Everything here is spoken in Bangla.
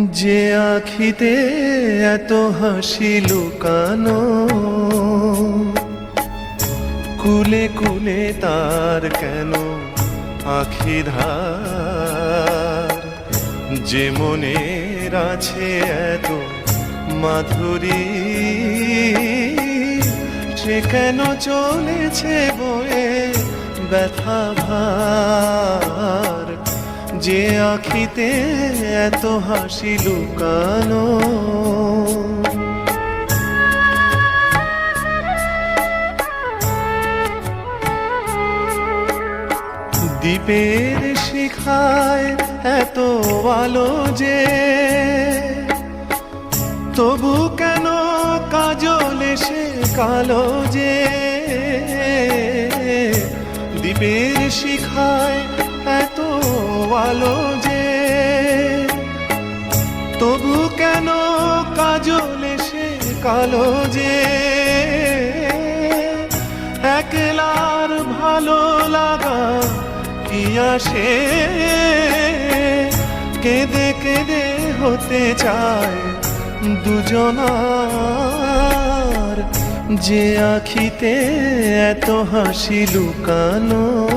যে আখিতে এত হাসি লুকানো, কুলে কুলে তার কেন আখি ধার? যে মনের আছে এত মাধুরী, সে কেন চলেছে বয়ে ব্যথা ভার? যে আখিতে এত হাসি লুকানো। দ্বীপের শিখায় এত আলো যে, তবু কেন কাজল এসে কালো যে? দ্বীপের শিখায় এত আলো যে, তবু কেন কাজল এসে কালো যে? একলার ভালো লাগা কি আসে, কেঁদে কেঁদে হতে চায় দুজনার। যে আখিতে এত হাসি লুকানো।